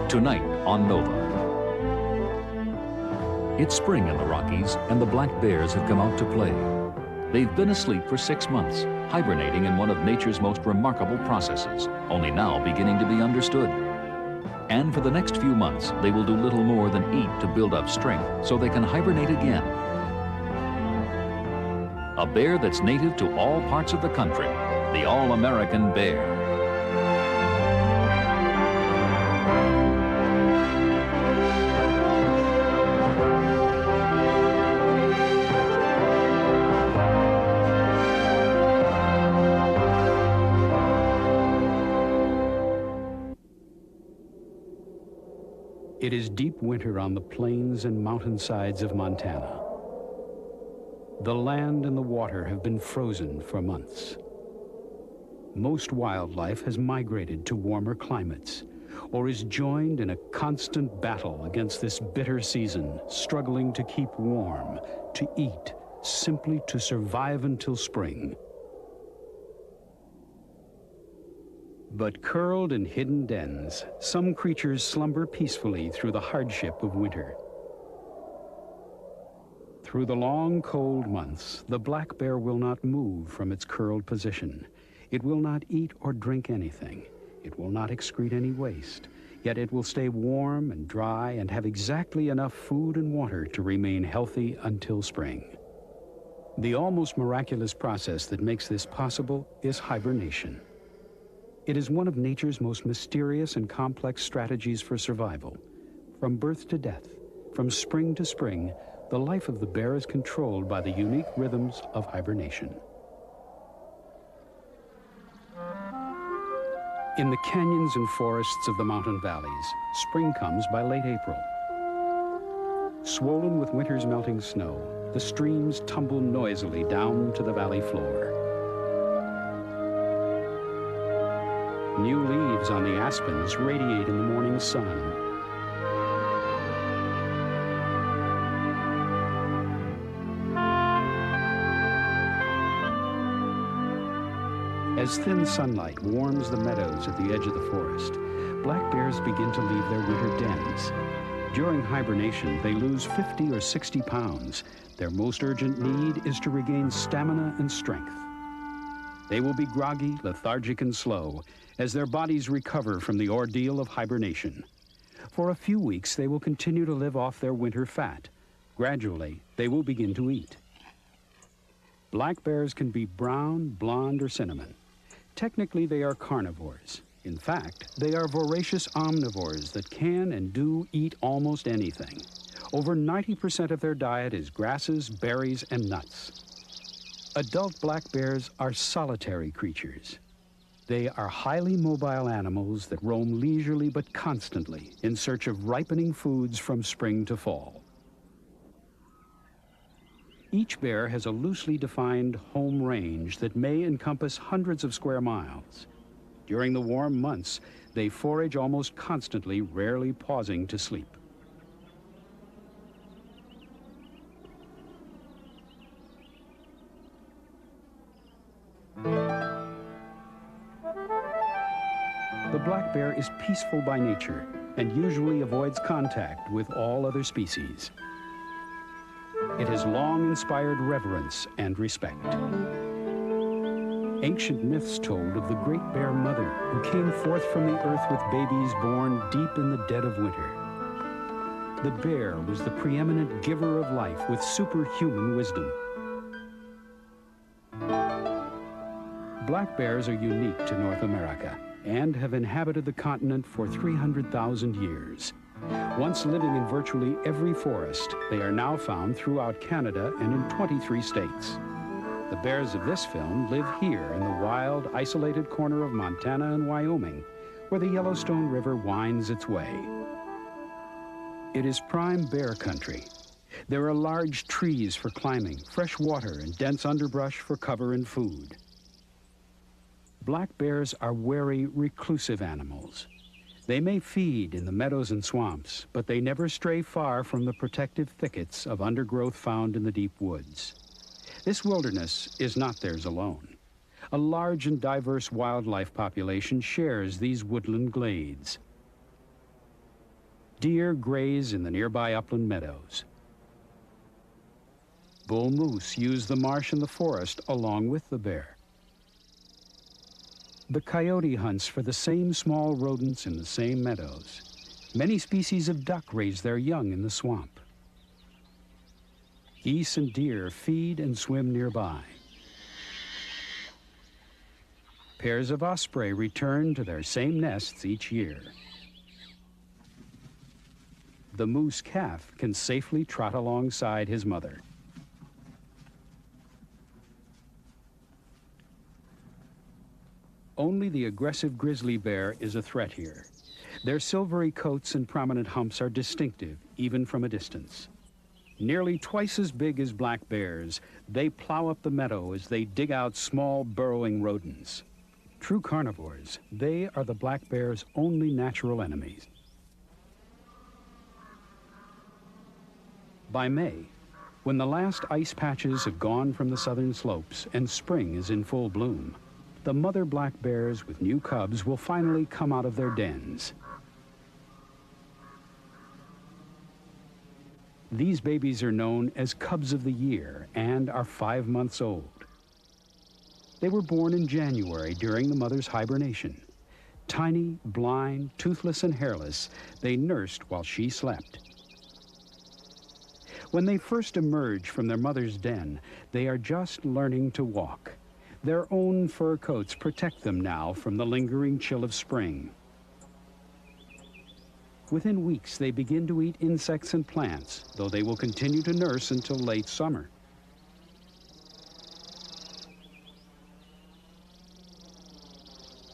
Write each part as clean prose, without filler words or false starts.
Tonight on Nova. It's spring in the Rockies, and the black bears have come out to play. They've been asleep for 6 months, hibernating in one of nature's most remarkable processes, only now beginning to be understood. And for the next few months, they will do little more than eat to build up strength so they can hibernate again. A bear that's native to all parts of the country, the all-American bear. It is deep winter on the plains and mountainsides of Montana. The land and the water have been frozen for months. Most wildlife has migrated to warmer climates or is joined in a constant battle against this bitter season, struggling to keep warm, to eat, simply to survive until spring. But curled in hidden dens, some creatures slumber peacefully through the hardship of winter. Through the long, cold months, the black bear will not move from its curled position. It will not eat or drink anything. It will not excrete any waste. Yet it will stay warm and dry and have exactly enough food and water to remain healthy until spring. The almost miraculous process that makes this possible is hibernation. It is one of nature's most mysterious and complex strategies for survival. From birth to death, from spring to spring, the life of the bear is controlled by the unique rhythms of hibernation. In the canyons and forests of the mountain valleys, spring comes by late April. Swollen with winter's melting snow, the streams tumble noisily down to the valley floor. New leaves on the aspens radiate in the morning sun. As thin sunlight warms the meadows at the edge of the forest, black bears begin to leave their winter dens. During hibernation, they lose 50 or 60 pounds. Their most urgent need is to regain stamina and strength. They will be groggy, lethargic, and slow as their bodies recover from the ordeal of hibernation. For a few weeks, they will continue to live off their winter fat. Gradually, they will begin to eat. Black bears can be brown, blonde, or cinnamon. Technically, they are carnivores. In fact, they are voracious omnivores that can and do eat almost anything. Over 90% of their diet is grasses, berries, and nuts. Adult black bears are solitary creatures. They are highly mobile animals that roam leisurely but constantly in search of ripening foods from spring to fall. Each bear has a loosely defined home range that may encompass hundreds of square miles. During the warm months, they forage almost constantly, rarely pausing to sleep. The black bear is peaceful by nature and usually avoids contact with all other species. It has long inspired reverence and respect. Ancient myths told of the great bear mother who came forth from the earth with babies born deep in the dead of winter. The bear was the preeminent giver of life with superhuman wisdom. Black bears are unique to North America and have inhabited the continent for 300,000 years. Once living in virtually every forest, they are now found throughout Canada and in 23 states. The bears of this film live here in the wild, isolated corner of Montana and Wyoming, where the Yellowstone River winds its way. It is prime bear country. There are large trees for climbing, fresh water, and dense underbrush for cover and food. Black bears are wary, reclusive animals. They may feed in the meadows and swamps, but they never stray far from the protective thickets of undergrowth found in the deep woods. This wilderness is not theirs alone. A large and diverse wildlife population shares these woodland glades. Deer graze in the nearby upland meadows. Bull moose use the marsh and the forest along with the bear. The coyote hunts for the same small rodents in the same meadows. Many species of duck raise their young in the swamp. Geese and deer feed and swim nearby. Pairs of osprey return to their same nests each year. The moose calf can safely trot alongside his mother. Only the aggressive grizzly bear is a threat here. Their silvery coats and prominent humps are distinctive, even from a distance. Nearly twice as big as black bears, they plow up the meadow as they dig out small burrowing rodents. True carnivores, they are the black bear's only natural enemies. By May, when the last ice patches have gone from the southern slopes and spring is in full bloom, the mother black bears with new cubs will finally come out of their dens. These babies are known as cubs of the year and are 5 months old. They were born in January during the mother's hibernation. Tiny, blind, toothless, and hairless, they nursed while she slept. When they first emerge from their mother's den, they are just learning to walk. Their own fur coats protect them now from the lingering chill of spring. Within weeks, they begin to eat insects and plants, though they will continue to nurse until late summer.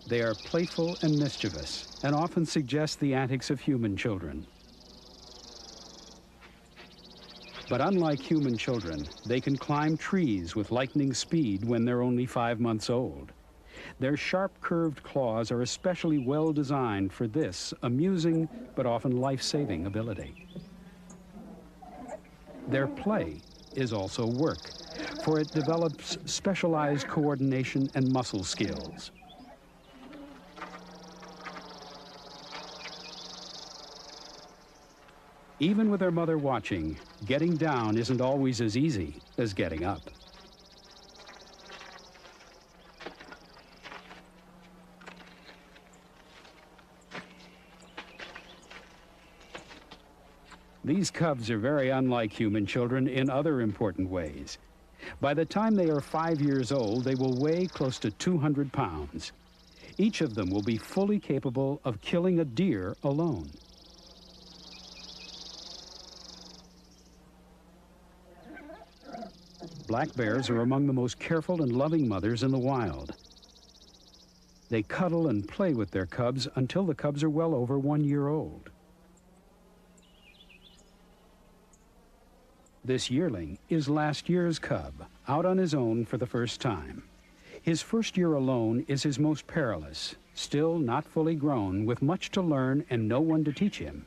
They are playful and mischievous, and often suggest the antics of human children. But unlike human children, they can climb trees with lightning speed when they're only 5 months old. Their sharp curved claws are especially well designed for this amusing but often life-saving ability. Their play is also work, for it develops specialized coordination and muscle skills. Even with their mother watching, getting down isn't always as easy as getting up. These cubs are very unlike human children in other important ways. By the time they are 5 years old, they will weigh close to 200 pounds. Each of them will be fully capable of killing a deer alone. Black bears are among the most careful and loving mothers in the wild. They cuddle and play with their cubs until the cubs are well over 1 year old. This yearling is last year's cub, out on his own for the first time. His first year alone is his most perilous, still not fully grown, with much to learn and no one to teach him.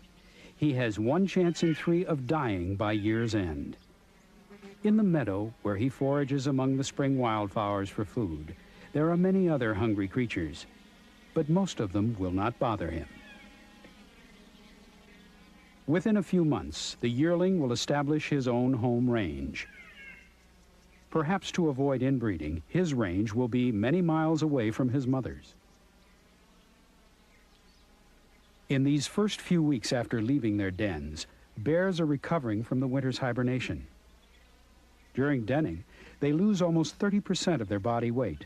He has 1 chance in 3 of dying by year's end. In the meadow, where he forages among the spring wildflowers for food, there are many other hungry creatures, but most of them will not bother him. Within a few months, the yearling will establish his own home range. Perhaps to avoid inbreeding, his range will be many miles away from his mother's. In these first few weeks after leaving their dens, bears are recovering from the winter's hibernation. During denning, they lose almost 30% of their body weight.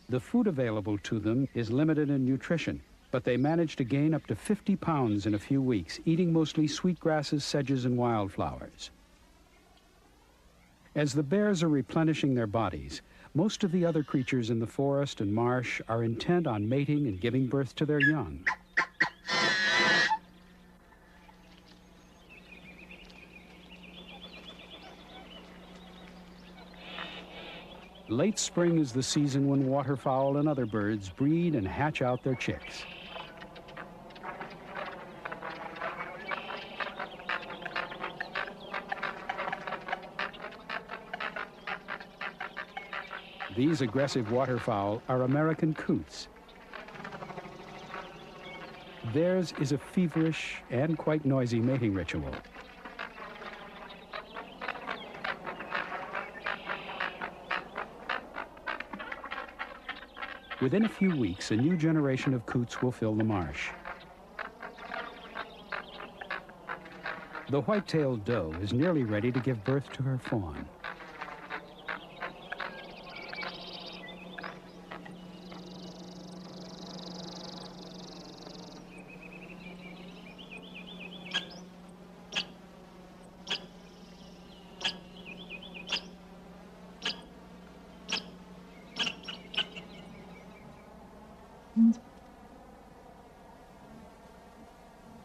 The food available to them is limited in nutrition, but they manage to gain up to 50 pounds in a few weeks, eating mostly sweet grasses, sedges, and wildflowers. As the bears are replenishing their bodies, most of the other creatures in the forest and marsh are intent on mating and giving birth to their young. Late spring is the season when waterfowl and other birds breed and hatch out their chicks. These aggressive waterfowl are American coots. Theirs is a feverish and quite noisy mating ritual. Within a few weeks, a new generation of coots will fill the marsh. The white-tailed doe is nearly ready to give birth to her fawn.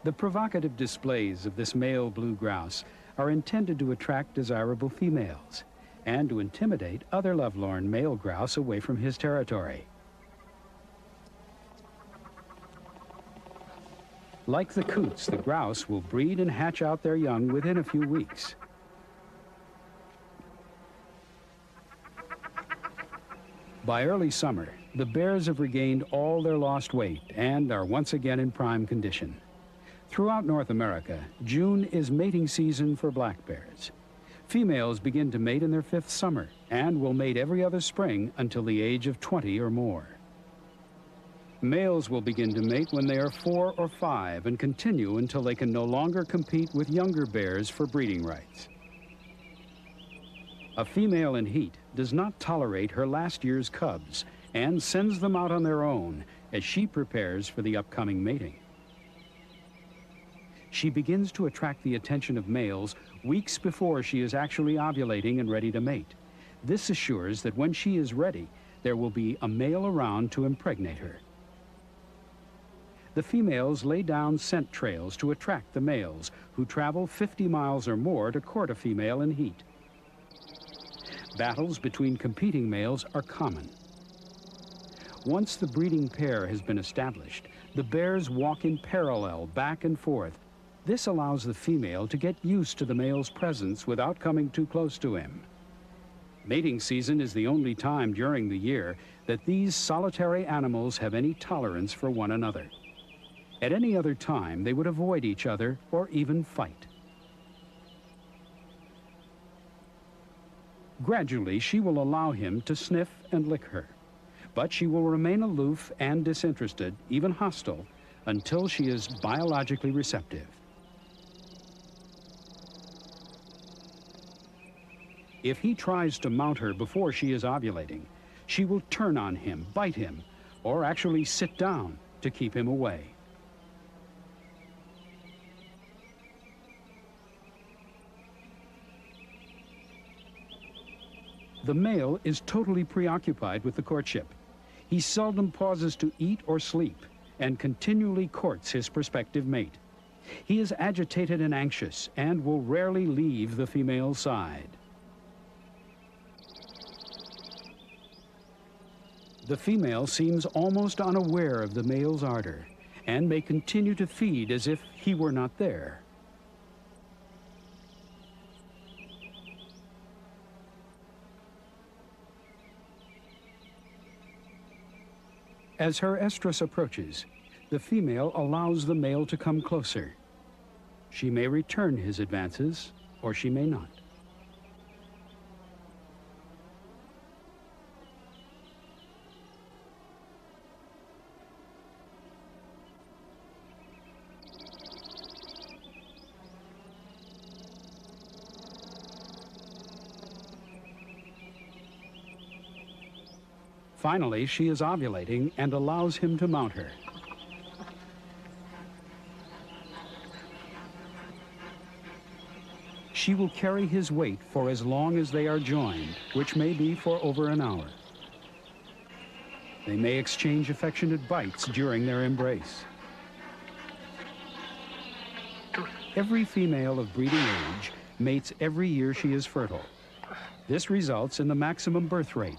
The provocative displays of this male blue grouse are intended to attract desirable females and to intimidate other lovelorn male grouse away from his territory. Like the coots, the grouse will breed and hatch out their young within a few weeks. By early summer, the bears have regained all their lost weight and are once again in prime condition. Throughout North America, June is mating season for black bears. Females begin to mate in their 5th summer and will mate every other spring until the age of 20 or more. Males will begin to mate when they are 4 or 5 and continue until they can no longer compete with younger bears for breeding rights. A female in heat does not tolerate her last year's cubs and sends them out on their own as she prepares for the upcoming mating. She begins to attract the attention of males weeks before she is actually ovulating and ready to mate. This assures that when she is ready, there will be a male around to impregnate her. The females lay down scent trails to attract the males, who travel 50 miles or more to court a female in heat. Battles between competing males are common. Once the breeding pair has been established, the bears walk in parallel back and forth. This allows the female to get used to the male's presence without coming too close to him. Mating season is the only time during the year that these solitary animals have any tolerance for one another. At any other time, they would avoid each other or even fight. Gradually, she will allow him to sniff and lick her, but she will remain aloof and disinterested, even hostile, until she is biologically receptive. If he tries to mount her before she is ovulating, she will turn on him, bite him, or actually sit down to keep him away. The male is totally preoccupied with the courtship. He seldom pauses to eat or sleep and continually courts his prospective mate. He is agitated and anxious and will rarely leave the female's side. The female seems almost unaware of the male's ardor and may continue to feed as if he were not there. As her estrus approaches, the female allows the male to come closer. She may return his advances, or she may not. Finally, she is ovulating and allows him to mount her. She will carry his weight for as long as they are joined, which may be for over an hour. They may exchange affectionate bites during their embrace. Every female of breeding age mates every year she is fertile. This results in the maximum birth rate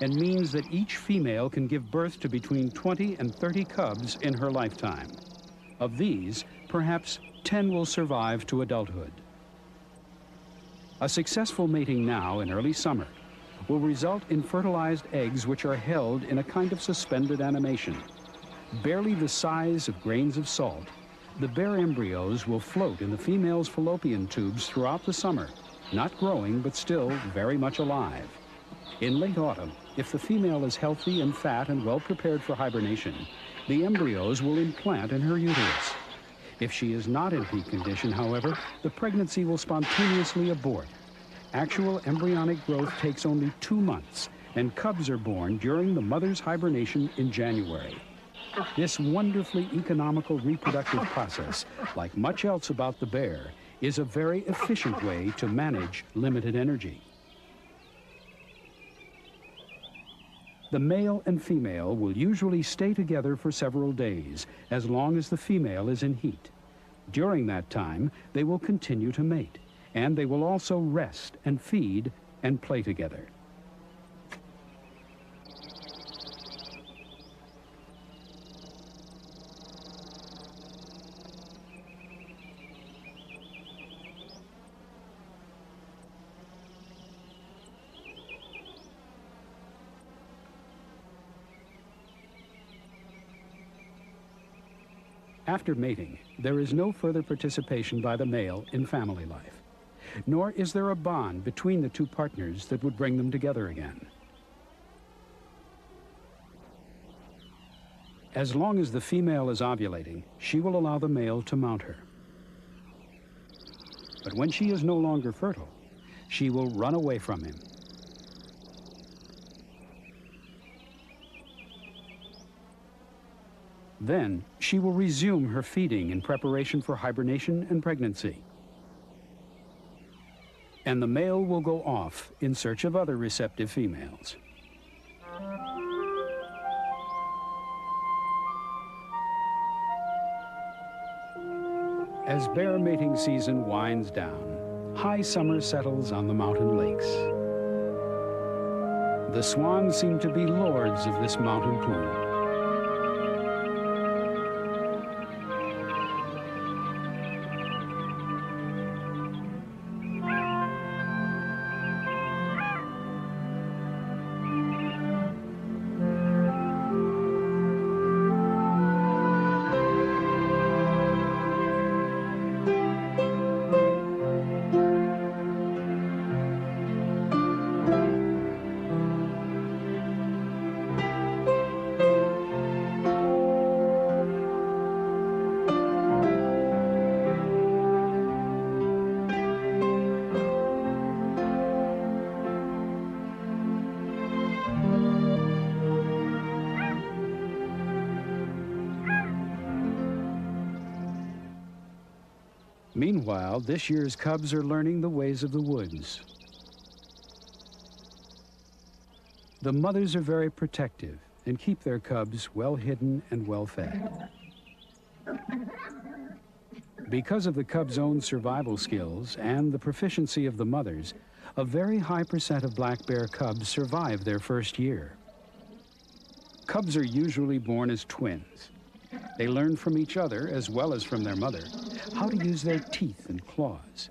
and means that each female can give birth to between 20 and 30 cubs in her lifetime. Of these, perhaps 10 will survive to adulthood. A successful mating now in early summer will result in fertilized eggs which are held in a kind of suspended animation. Barely the size of grains of salt, the bear embryos will float in the female's fallopian tubes throughout the summer, not growing but still very much alive. In late autumn, if the female is healthy and fat and well prepared for hibernation, the embryos will implant in her uterus. If she is not in peak condition, however, the pregnancy will spontaneously abort. Actual embryonic growth takes only 2 months, and cubs are born during the mother's hibernation in January. This wonderfully economical reproductive process, like much else about the bear, is a very efficient way to manage limited energy. The male and female will usually stay together for several days, as long as the female is in heat. During that time, they will continue to mate, and they will also rest and feed and play together. After mating, there is no further participation by the male in family life, nor is there a bond between the two partners that would bring them together again. As long as the female is ovulating, she will allow the male to mount her. But when she is no longer fertile, she will run away from him. Then, she will resume her feeding in preparation for hibernation and pregnancy. And the male will go off in search of other receptive females. As bear mating season winds down, high summer settles on the mountain lakes. The swans seem to be lords of this mountain pool. Meanwhile, this year's cubs are learning the ways of the woods. The mothers are very protective and keep their cubs well hidden and well fed. Because of the cubs' own survival skills and the proficiency of the mothers, a very high percent of black bear cubs survive their first year. Cubs are usually born as twins. They learn from each other, as well as from their mother, how to use their teeth and claws.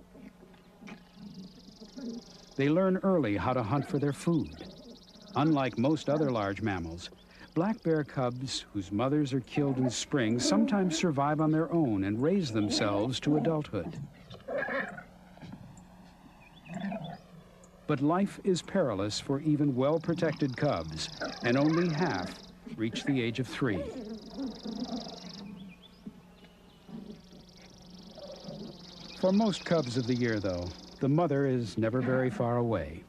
They learn early how to hunt for their food. Unlike most other large mammals, black bear cubs, whose mothers are killed in spring, sometimes survive on their own and raise themselves to adulthood. But life is perilous for even well-protected cubs, and only half reach the age of 3. For most cubs of the year, though, the mother is never very far away.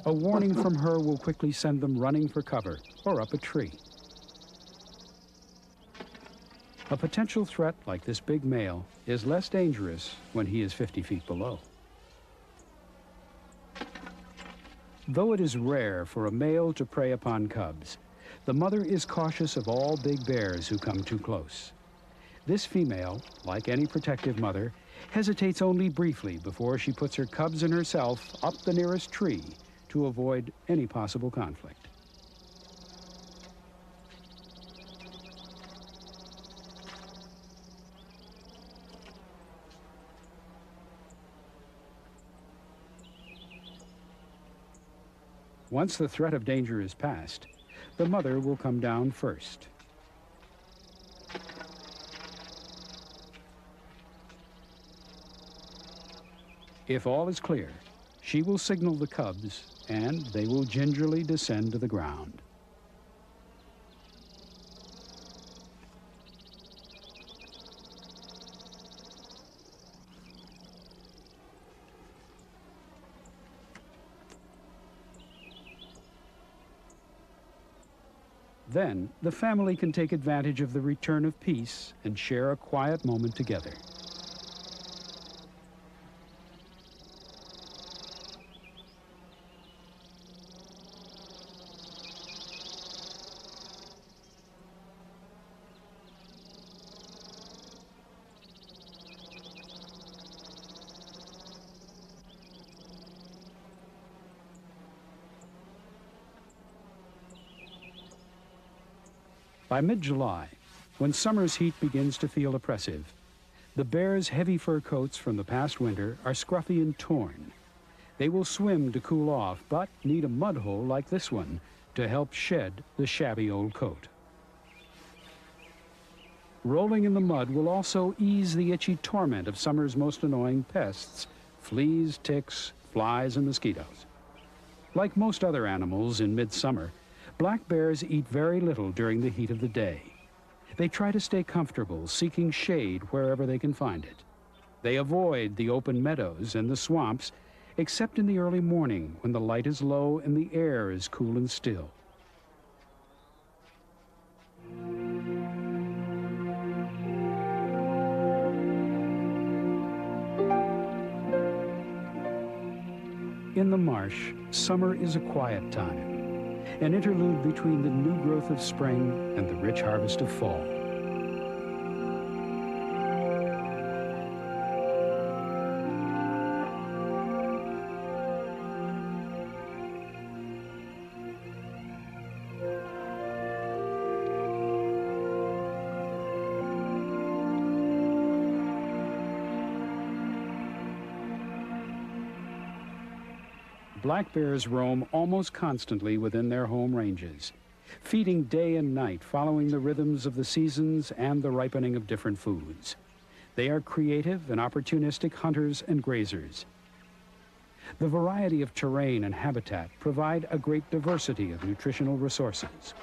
A warning from her will quickly send them running for cover or up a tree. A potential threat like this big male is less dangerous when he is 50 feet below. Though it is rare for a male to prey upon cubs, the mother is cautious of all big bears who come too close. This female, like any protective mother, hesitates only briefly before she puts her cubs and herself up the nearest tree to avoid any possible conflict. Once the threat of danger is past, the mother will come down first. If all is clear, she will signal the cubs, and they will gingerly descend to the ground. Then, the family can take advantage of the return of peace and share a quiet moment together. By mid-July, when summer's heat begins to feel oppressive, the bears' heavy fur coats from the past winter are scruffy and torn. They will swim to cool off, but need a mud hole like this one to help shed the shabby old coat. Rolling in the mud will also ease the itchy torment of summer's most annoying pests, fleas, ticks, flies, and mosquitoes. Like most other animals in midsummer, black bears eat very little during the heat of the day. They try to stay comfortable, seeking shade wherever they can find it. They avoid the open meadows and the swamps, except in the early morning when the light is low and the air is cool and still. In the marsh, summer is a quiet time, an interlude between the new growth of spring and the rich harvest of fall. Black bears roam almost constantly within their home ranges, feeding day and night, following the rhythms of the seasons and the ripening of different foods. They are creative and opportunistic hunters and grazers. The variety of terrain and habitat provide a great diversity of nutritional resources.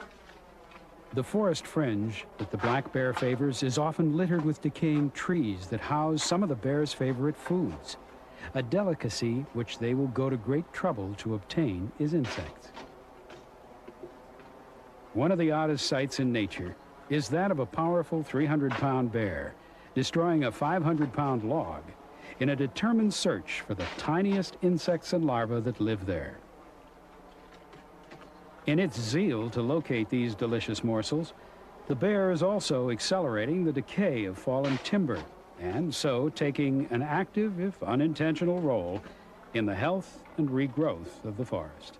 The forest fringe that the black bear favors is often littered with decaying trees that house some of the bear's favorite foods. A delicacy which they will go to great trouble to obtain is insects. One of the oddest sights in nature is that of a powerful 300-pound bear destroying a 500-pound log in a determined search for the tiniest insects and larvae that live there. In its zeal to locate these delicious morsels, the bear is also accelerating the decay of fallen timber, and so taking an active, if unintentional, role in the health and regrowth of the forest.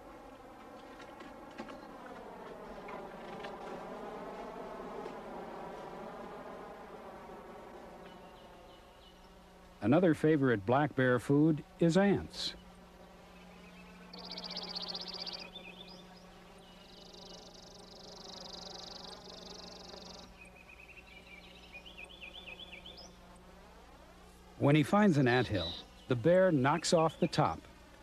Another favorite black bear food is ants. When he finds an anthill, the bear knocks off the top,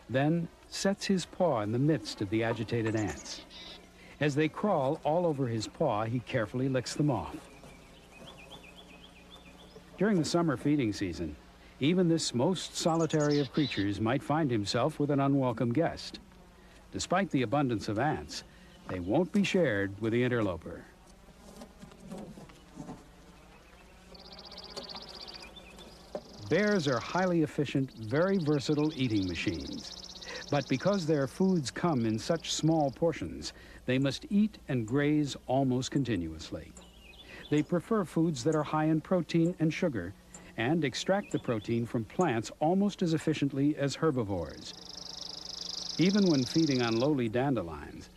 then sets his paw in the midst of the agitated ants. As they crawl all over his paw, he carefully licks them off. During the summer feeding season, even this most solitary of creatures might find himself with an unwelcome guest. Despite the abundance of ants, they won't be shared with the interloper. Bears are highly efficient, very versatile eating machines. But because their foods come in such small portions, they must eat and graze almost continuously. They prefer foods that are high in protein and sugar, and extract the protein from plants almost as efficiently as herbivores. Even when feeding on lowly dandelions,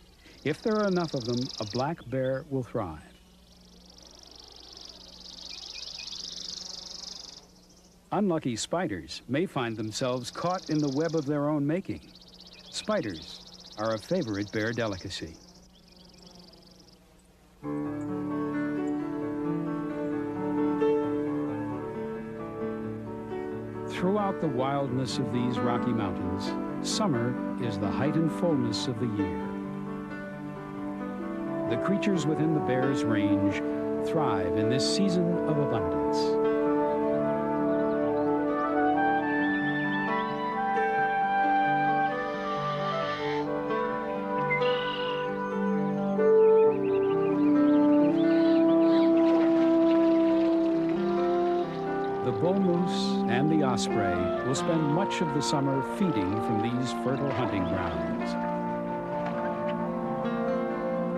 if there are enough of them, a black bear will thrive. Unlucky spiders may find themselves caught in the web of their own making. Spiders are a favorite bear delicacy. Throughout the wildness of these Rocky Mountains, summer is the height and fullness of the year. The creatures within the bear's range thrive in this season of abundance. The bull moose and the osprey will spend much of the summer feeding from these fertile hunting grounds.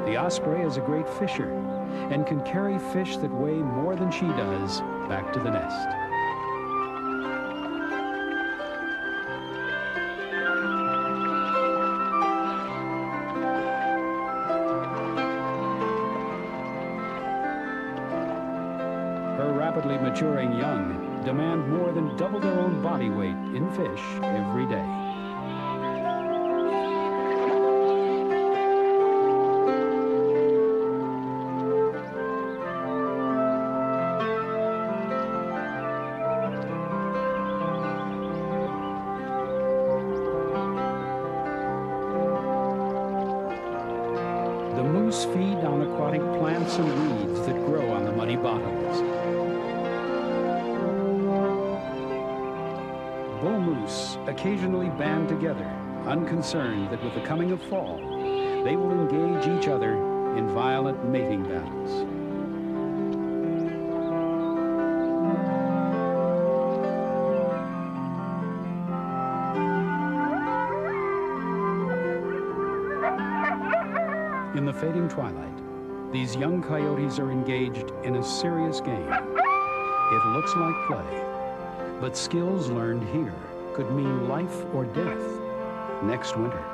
The osprey is a great fisher and can carry fish that weigh more than she does back to the nest. Her rapidly maturing young demand more than double their own body weight in fish every day. The moose feed on aquatic plants and weeds that grow on the muddy bottoms. Bull moose occasionally band together, unconcerned that with the coming of fall, they will engage each other in violent mating battles. In the fading twilight, these young coyotes are engaged in a serious game. It looks like play, but skills learned here could mean life or death next winter.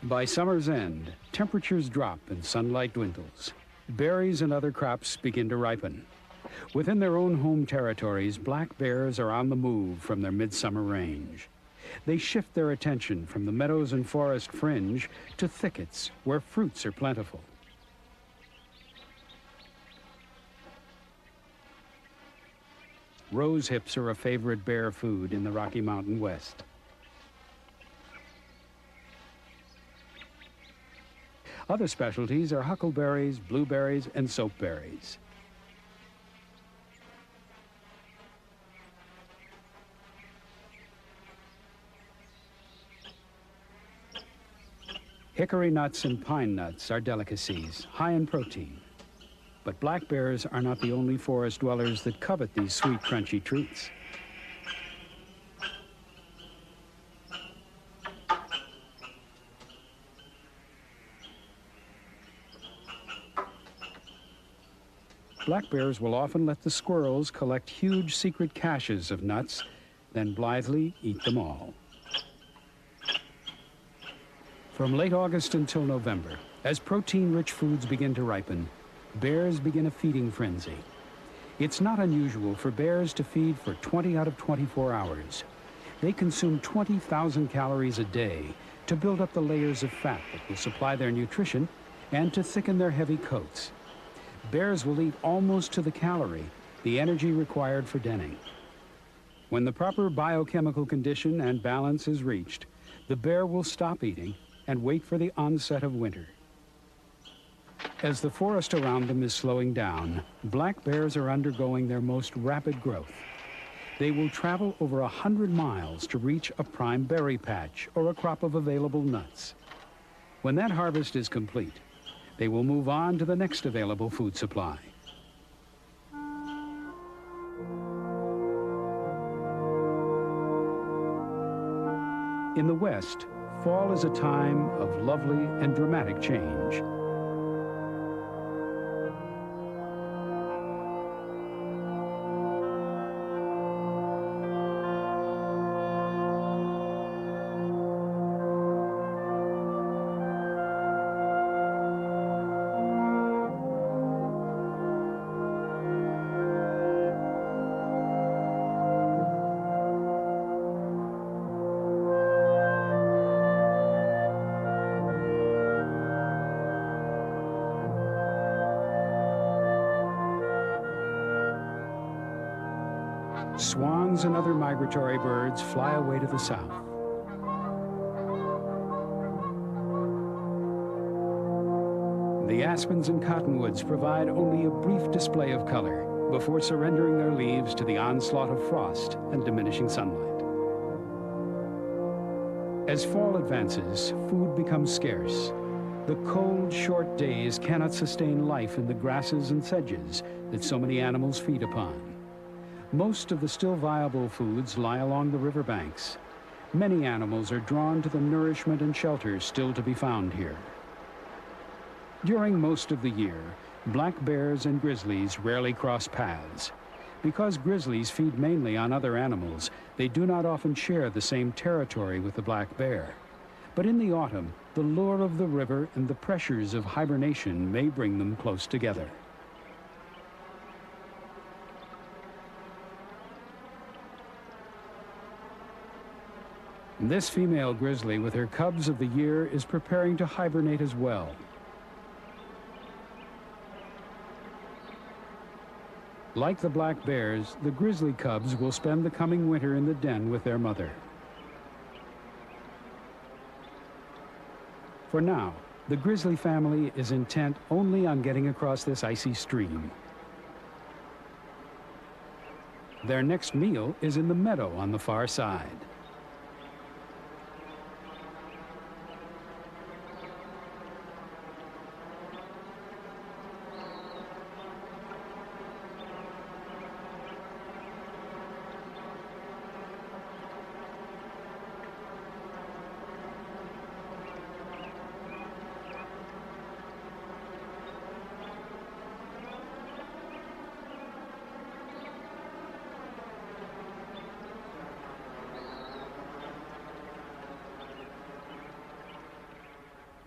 By summer's end, temperatures drop and sunlight dwindles. Berries and other crops begin to ripen. Within their own home territories, black bears are on the move from their midsummer range. They shift their attention from the meadows and forest fringe to thickets where fruits are plentiful. Rose hips are a favorite bear food in the Rocky Mountain West. Other specialties are huckleberries, blueberries, and soapberries. Hickory nuts and pine nuts are delicacies, high in protein. But black bears are not the only forest dwellers that covet these sweet, crunchy treats. Black bears will often let the squirrels collect huge secret caches of nuts, then blithely eat them all. From late August until November, as protein-rich foods begin to ripen, bears begin a feeding frenzy. It's not unusual for bears to feed for 20 out of 24 hours. They consume 20,000 calories a day to build up the layers of fat that will supply their nutrition and to thicken their heavy coats. Bears will eat almost to the calorie, the energy required for denning. When the proper biochemical condition and balance is reached, the bear will stop eating and wait for the onset of winter. As the forest around them is slowing down, black bears are undergoing their most rapid growth. They will travel over 100 miles to reach a prime berry patch or a crop of available nuts. When that harvest is complete, they will move on to the next available food supply. In the West, fall is a time of lovely and dramatic change. swans and other migratory birds fly away to the south. The aspens and cottonwoods provide only a brief display of color before surrendering their leaves to the onslaught of frost and diminishing sunlight. As fall advances, food becomes scarce. The cold, short days cannot sustain life in the grasses and sedges that so many animals feed upon. Most of the still viable foods lie along the riverbanks. Many animals are drawn to the nourishment and shelter still to be found here. During most of the year, black bears and grizzlies rarely cross paths. Because grizzlies feed mainly on other animals, they do not often share the same territory with the black bear. But in the autumn, the lure of the river and the pressures of hibernation may bring them close together. This female grizzly with her cubs of the year is preparing to hibernate as well. Like the black bears, the grizzly cubs will spend the coming winter in the den with their mother. For now, the grizzly family is intent only on getting across this icy stream. Their next meal is in the meadow on the far side.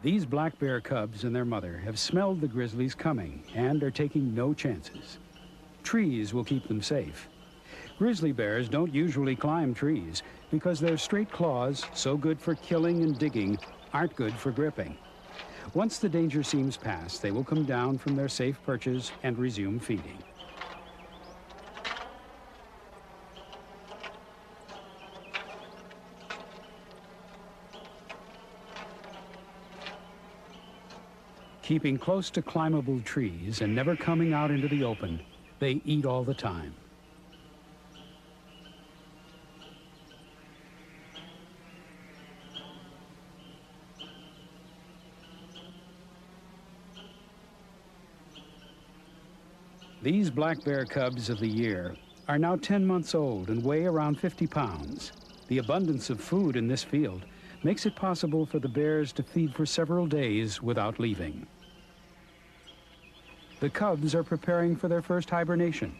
These black bear cubs and their mother have smelled the grizzlies coming and are taking no chances. Trees will keep them safe. Grizzly bears don't usually climb trees because their straight claws, so good for killing and digging, aren't good for gripping. Once the danger seems past, they will come down from their safe perches and resume feeding. Keeping close to climbable trees and never coming out into the open, they eat all the time. These black bear cubs of the year are now 10 months old and weigh around 50 pounds. The abundance of food in this field makes it possible for the bears to feed for several days without leaving. The cubs are preparing for their first hibernation.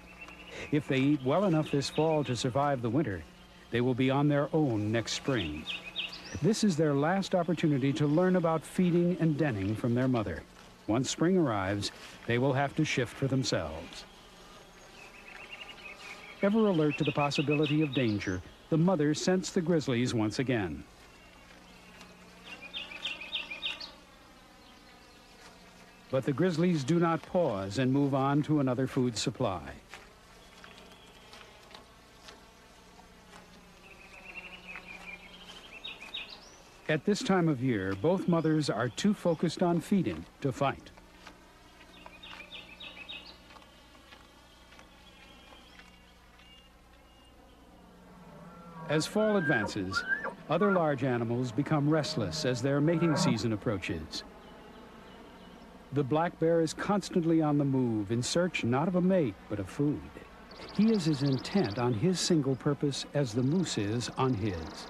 If they eat well enough this fall to survive the winter, they will be on their own next spring. This is their last opportunity to learn about feeding and denning from their mother. Once spring arrives, they will have to shift for themselves. Ever alert to the possibility of danger, the mother scents the grizzlies once again. But the grizzlies do not pause and move on to another food supply. At this time of year, both mothers are too focused on feeding to fight. As fall advances, other large animals become restless as their mating season approaches. The black bear is constantly on the move in search not of a mate, but of food. He is as intent on his single purpose as the moose is on his.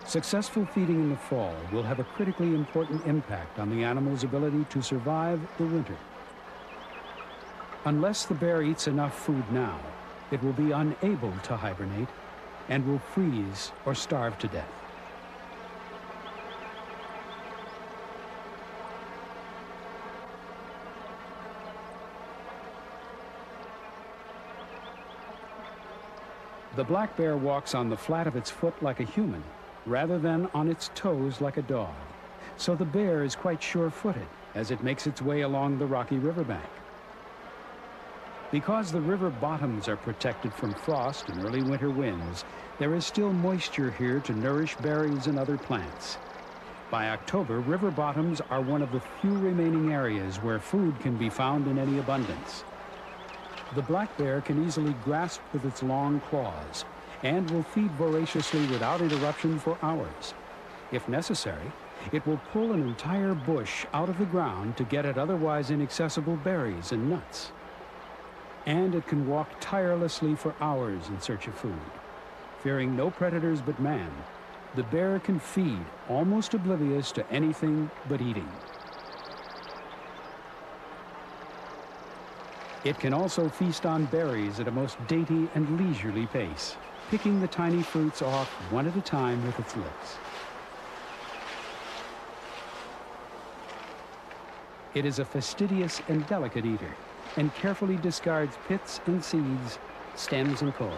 Successful feeding in the fall will have a critically important impact on the animal's ability to survive the winter. Unless the bear eats enough food now, it will be unable to hibernate and will freeze or starve to death. The black bear walks on the flat of its foot like a human, rather than on its toes like a dog. So the bear is quite sure-footed as it makes its way along the rocky riverbank. Because the river bottoms are protected from frost and early winter winds, there is still moisture here to nourish berries and other plants. By October, river bottoms are one of the few remaining areas where food can be found in any abundance. The black bear can easily grasp with its long claws and will feed voraciously without interruption for hours. If necessary, it will pull an entire bush out of the ground to get at otherwise inaccessible berries and nuts. And it can walk tirelessly for hours in search of food. Fearing no predators but man, the bear can feed, almost oblivious to anything but eating. It can also feast on berries at a most dainty and leisurely pace, picking the tiny fruits off one at a time with its lips. It is a fastidious and delicate eater, and carefully discards pits and seeds, stems and cores.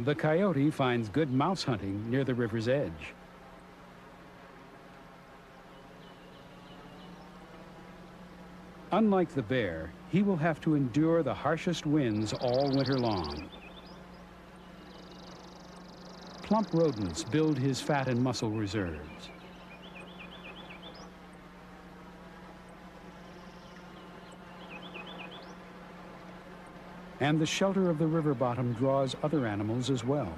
The coyote finds good mouse hunting near the river's edge. Unlike the bear, he will have to endure the harshest winds all winter long. Plump rodents build his fat and muscle reserves. And the shelter of the river bottom draws other animals as well.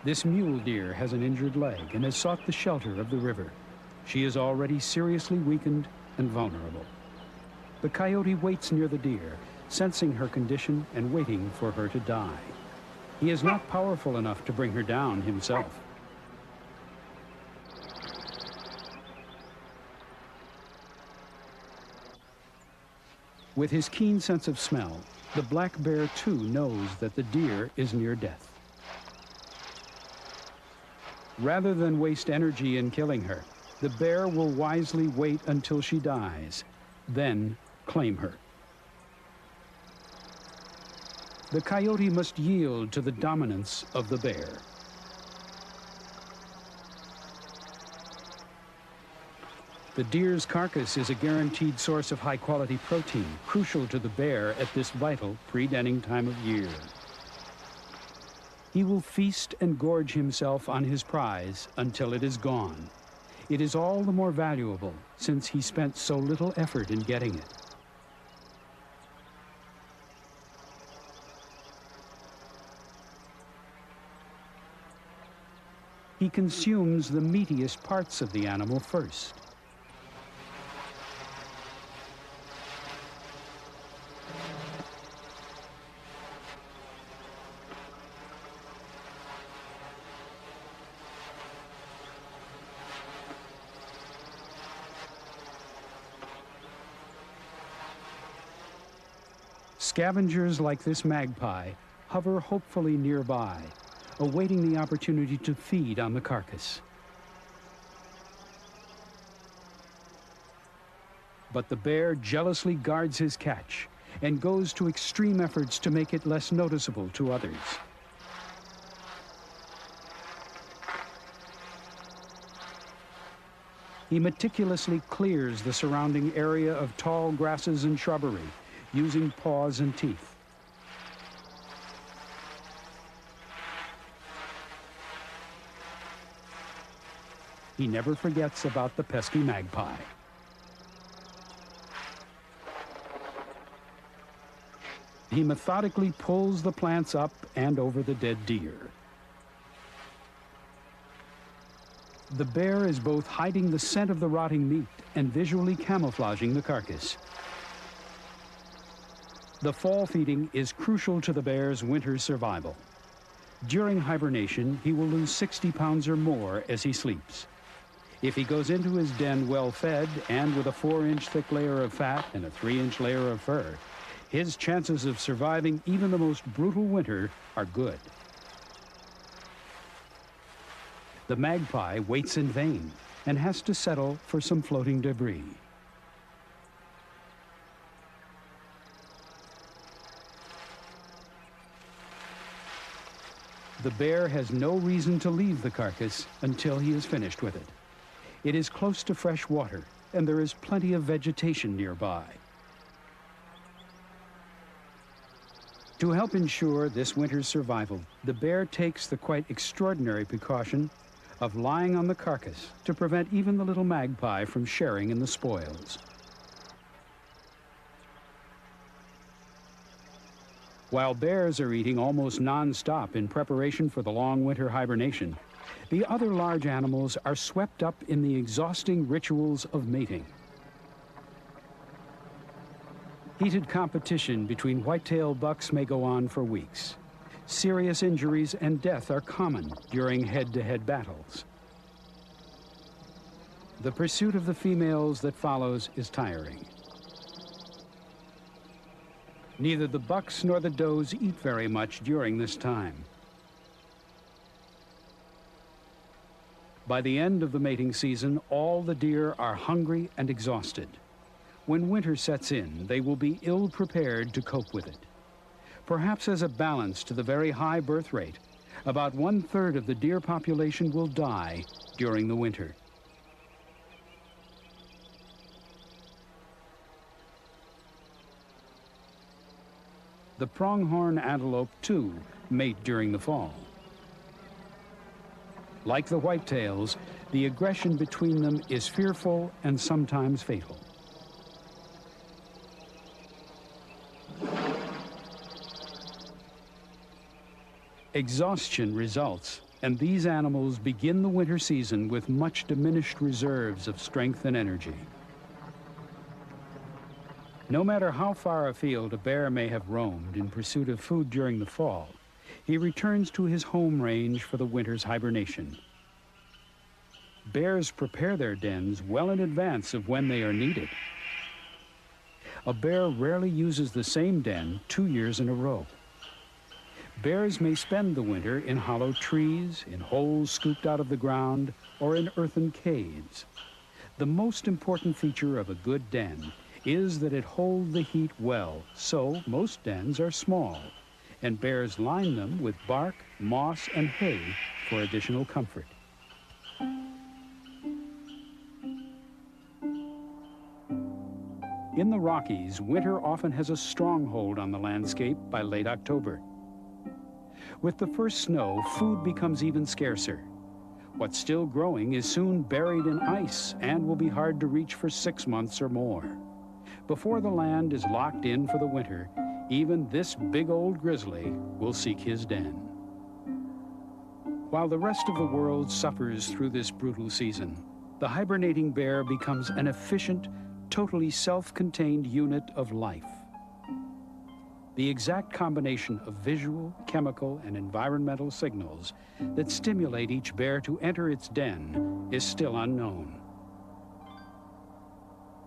This mule deer has an injured leg and has sought the shelter of the river. She is already seriously weakened and vulnerable. The coyote waits near the deer, sensing her condition and waiting for her to die. He is not powerful enough to bring her down himself. With his keen sense of smell, the black bear too knows that the deer is near death. Rather than waste energy in killing her, the bear will wisely wait until she dies, then claim her. The coyote must yield to the dominance of the bear. The deer's carcass is a guaranteed source of high-quality protein, crucial to the bear at this vital pre-denning time of year. He will feast and gorge himself on his prize until it is gone. It is all the more valuable since he spent so little effort in getting it. He consumes the meatiest parts of the animal first. Scavengers like this magpie hover hopefully nearby, awaiting the opportunity to feed on the carcass. But the bear jealously guards his catch and goes to extreme efforts to make it less noticeable to others. He meticulously clears the surrounding area of tall grasses and shrubbery, using paws and teeth. He never forgets about the pesky magpie. He methodically pulls the plants up and over the dead deer. The bear is both hiding the scent of the rotting meat and visually camouflaging the carcass. The fall feeding is crucial to the bear's winter survival. During hibernation, he will lose 60 pounds or more as he sleeps. If he goes into his den well-fed and with a 4-inch thick layer of fat and a 3-inch layer of fur, his chances of surviving even the most brutal winter are good. The magpie waits in vain and has to settle for some floating debris. The bear has no reason to leave the carcass until he is finished with it. It is close to fresh water, and there is plenty of vegetation nearby. To help ensure this winter's survival, the bear takes the quite extraordinary precaution of lying on the carcass to prevent even the little magpie from sharing in the spoils. While bears are eating almost non-stop in preparation for the long winter hibernation, the other large animals are swept up in the exhausting rituals of mating. Heated competition between white-tailed bucks may go on for weeks. Serious injuries and death are common during head-to-head battles. The pursuit of the females that follows is tiring. Neither the bucks nor the does eat very much during this time. By the end of the mating season, all the deer are hungry and exhausted. When winter sets in, they will be ill-prepared to cope with it. Perhaps as a balance to the very high birth rate, about 1/3 of the deer population will die during the winter. The pronghorn antelope, too, mate during the fall. Like the whitetails, the aggression between them is fearful and sometimes fatal. Exhaustion results, and these animals begin the winter season with much diminished reserves of strength and energy. No matter how far afield a bear may have roamed in pursuit of food during the fall, he returns to his home range for the winter's hibernation. Bears prepare their dens well in advance of when they are needed. A bear rarely uses the same den 2 years in a row. Bears may spend the winter in hollow trees, in holes scooped out of the ground, or in earthen caves. The most important feature of a good den is that it holds the heat well, so most dens are small, and bears line them with bark, moss, and hay for additional comfort. In the Rockies, winter often has a stronghold on the landscape by late October. With the first snow, food becomes even scarcer. What's still growing is soon buried in ice and will be hard to reach for 6 months or more. Before the land is locked in for the winter, even this big old grizzly will seek his den. While the rest of the world suffers through this brutal season, the hibernating bear becomes an efficient, totally self-contained unit of life. The exact combination of visual, chemical, and environmental signals that stimulate each bear to enter its den is still unknown.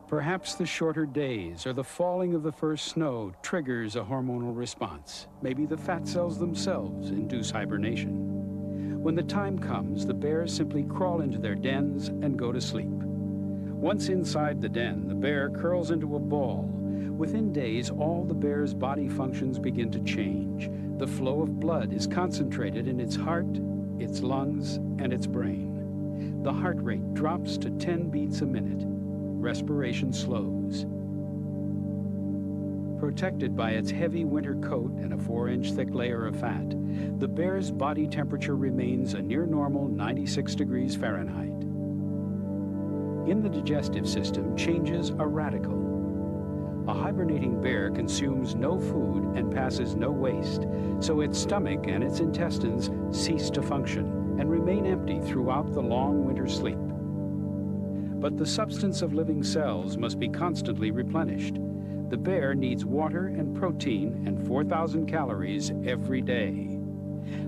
Perhaps the shorter days or the falling of the first snow triggers a hormonal response. Maybe the fat cells themselves induce hibernation. When the time comes, the bears simply crawl into their dens and go to sleep. Once inside the den, the bear curls into a ball. Within days, all the bear's body functions begin to change. The flow of blood is concentrated in its heart, its lungs, and its brain. The heart rate drops to 10 beats a minute. Respiration slows. Protected by its heavy winter coat and a 4-inch thick layer of fat, the bear's body temperature remains a near normal 96 degrees Fahrenheit. In the digestive system, changes are radical. A hibernating bear consumes no food and passes no waste, so its stomach and its intestines cease to function and remain empty throughout the long winter sleep. But the substance of living cells must be constantly replenished. The bear needs water and protein and 4,000 calories every day.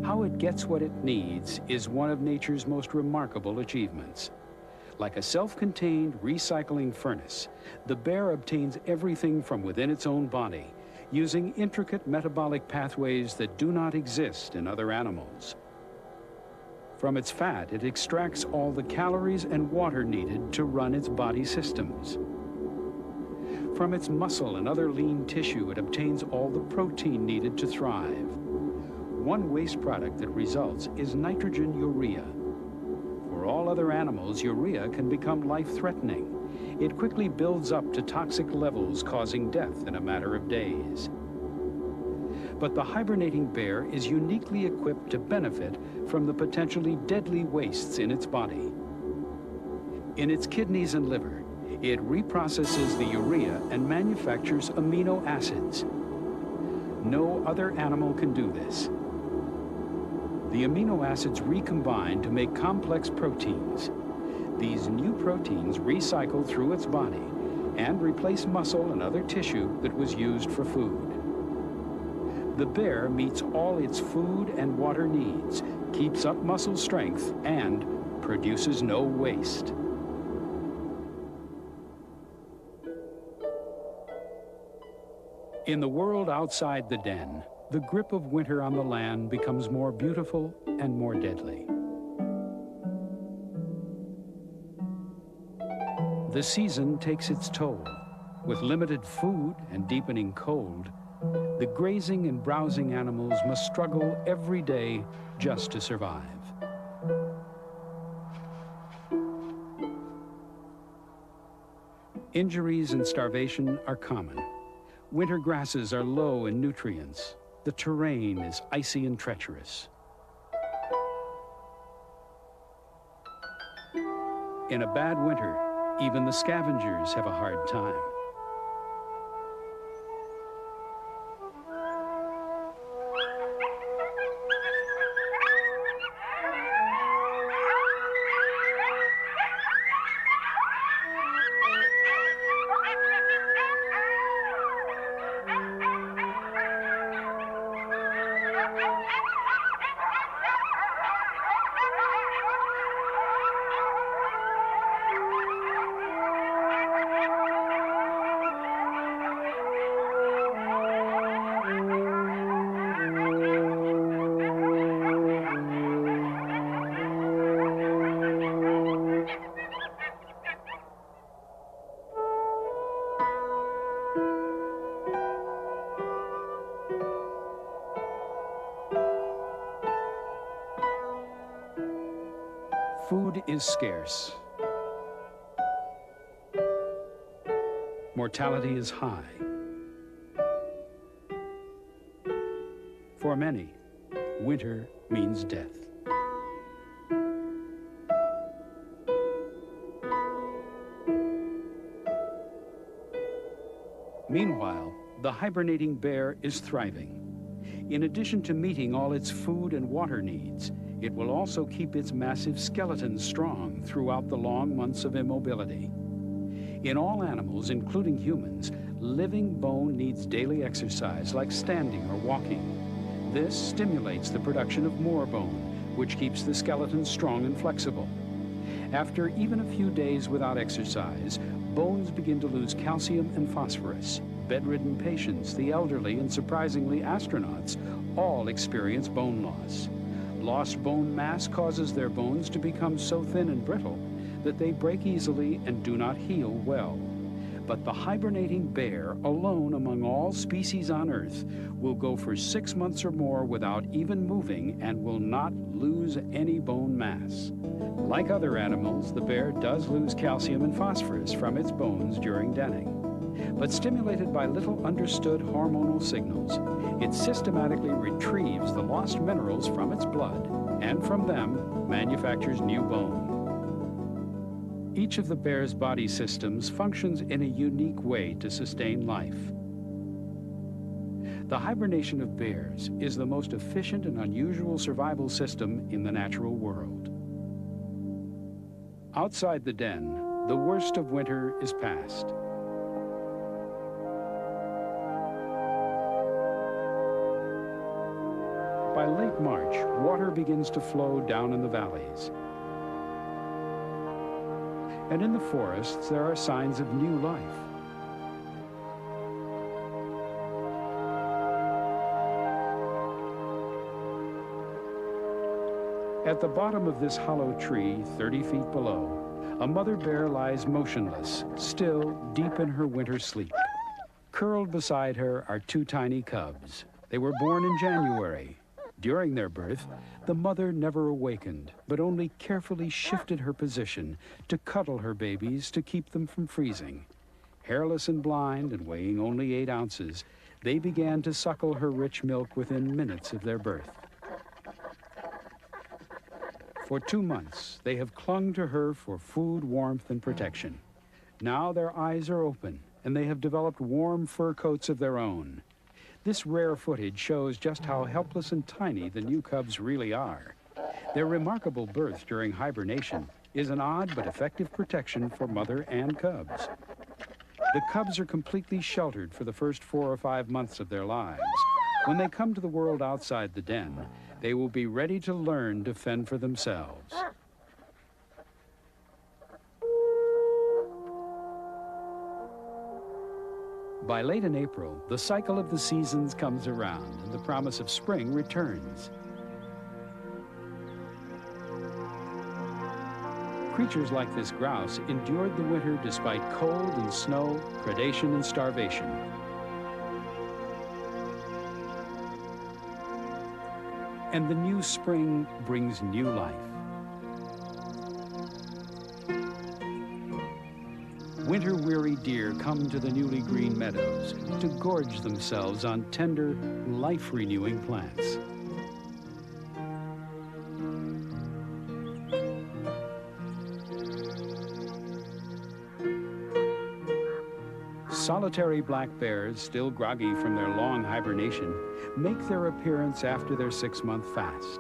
How it gets what it needs is one of nature's most remarkable achievements. Like a self-contained recycling furnace, the bear obtains everything from within its own body, using intricate metabolic pathways that do not exist in other animals. From its fat, it extracts all the calories and water needed to run its body systems. From its muscle and other lean tissue, it obtains all the protein needed to thrive. One waste product that results is nitrogen urea. For all other animals, urea can become life-threatening. It quickly builds up to toxic levels, causing death in a matter of days. But the hibernating bear is uniquely equipped to benefit from the potentially deadly wastes in its body. In its kidneys and liver, it reprocesses the urea and manufactures amino acids. No other animal can do this. The amino acids recombine to make complex proteins. These new proteins recycle through its body and replace muscle and other tissue that was used for food. The bear meets all its food and water needs, keeps up muscle strength, and produces no waste. In the world outside the den, the grip of winter on the land becomes more beautiful and more deadly. The season takes its toll. With limited food and deepening cold, the grazing and browsing animals must struggle every day just to survive. Injuries and starvation are common. Winter grasses are low in nutrients. The terrain is icy and treacherous. In a bad winter, even the scavengers have a hard time. Food is scarce. Mortality is high. For many, winter means death. Meanwhile, the hibernating bear is thriving. In addition to meeting all its food and water needs, it will also keep its massive skeleton strong throughout the long months of immobility. In all animals, including humans, living bone needs daily exercise like standing or walking. This stimulates the production of more bone, which keeps the skeleton strong and flexible. After even a few days without exercise, bones begin to lose calcium and phosphorus. Bedridden patients, the elderly, and surprisingly astronauts all experience bone loss. Lost bone mass causes their bones to become so thin and brittle that they break easily and do not heal well. But the hibernating bear, alone among all species on Earth, will go for 6 months or more without even moving and will not lose any bone mass. Like other animals, the bear does lose calcium and phosphorus from its bones during denning. But stimulated by little understood hormonal signals, it systematically retrieves the lost minerals from its blood and from them manufactures new bone. Each of the bear's body systems functions in a unique way to sustain life. The hibernation of bears is the most efficient and unusual survival system in the natural world. Outside the den, the worst of winter is past. By late March, water begins to flow down in the valleys. And in the forests, there are signs of new life. At the bottom of this hollow tree, 30 feet below, a mother bear lies motionless, still deep in her winter sleep. Curled beside her are 2 tiny cubs. They were born in January. During their birth, the mother never awakened, but only carefully shifted her position to cuddle her babies to keep them from freezing. Hairless and blind and weighing only 8 ounces, they began to suckle her rich milk within minutes of their birth. For 2 months, they have clung to her for food, warmth, and protection. Now their eyes are open, and they have developed warm fur coats of their own. This rare footage shows just how helpless and tiny the new cubs really are. Their remarkable birth during hibernation is an odd but effective protection for mother and cubs. The cubs are completely sheltered for the first 4 or 5 months of their lives. When they come to the world outside the den, they will be ready to learn to fend for themselves. By late in April, the cycle of the seasons comes around and the promise of spring returns. Creatures like this grouse endured the winter despite cold and snow, predation and starvation. And the new spring brings new life. Winter-weary deer come to the newly green meadows to gorge themselves on tender, life-renewing plants. Solitary black bears, still groggy from their long hibernation, make their appearance after their 6-month fast.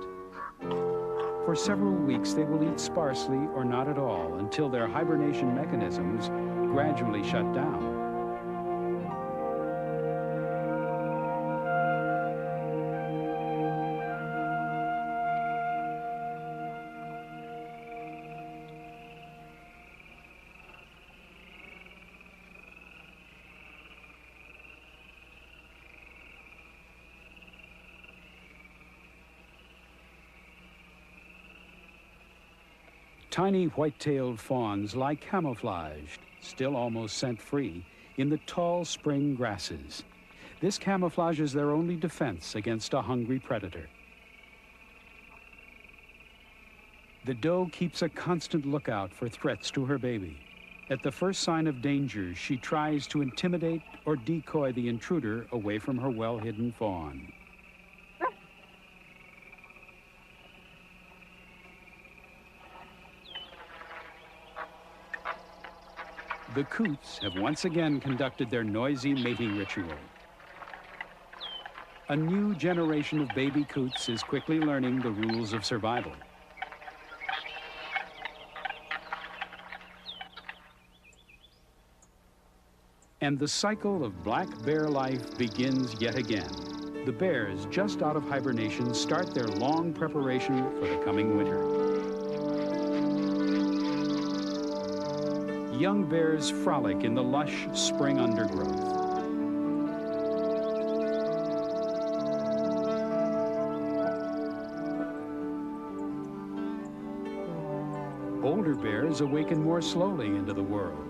For several weeks, they will eat sparsely or not at all until their hibernation mechanisms gradually shut down. Tiny white-tailed fawns lie camouflaged, still almost scent-free, in the tall spring grasses. This camouflage is their only defense against a hungry predator. The doe keeps a constant lookout for threats to her baby. At the first sign of danger, she tries to intimidate or decoy the intruder away from her well-hidden fawn. The coots have once again conducted their noisy mating ritual. A new generation of baby coots is quickly learning the rules of survival. And the cycle of black bear life begins yet again. The bears, just out of hibernation, start their long preparation for the coming winter. Young bears frolic in the lush spring undergrowth. Older bears awaken more slowly into the world.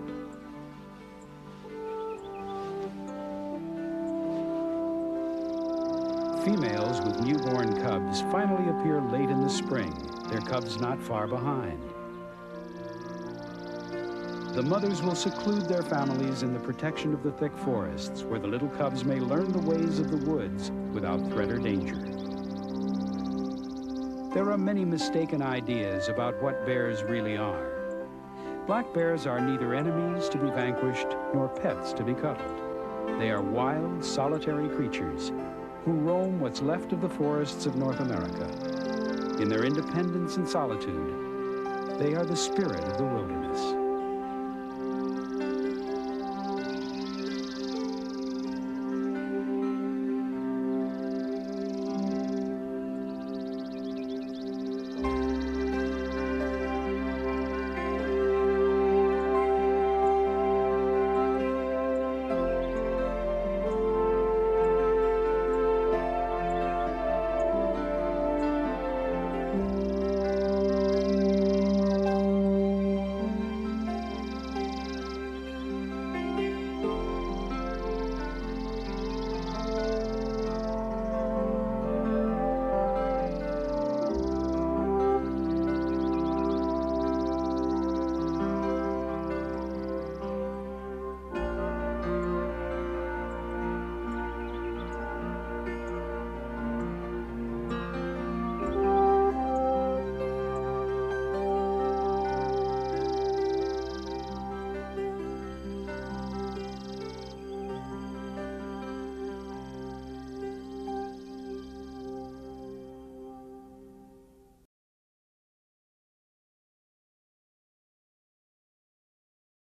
Females with newborn cubs finally appear late in the spring, their cubs not far behind. The mothers will seclude their families in the protection of the thick forests, where the little cubs may learn the ways of the woods without threat or danger. There are many mistaken ideas about what bears really are. Black bears are neither enemies to be vanquished nor pets to be cuddled. They are wild, solitary creatures who roam what's left of the forests of North America. In their independence and solitude, they are the spirit of the wilderness.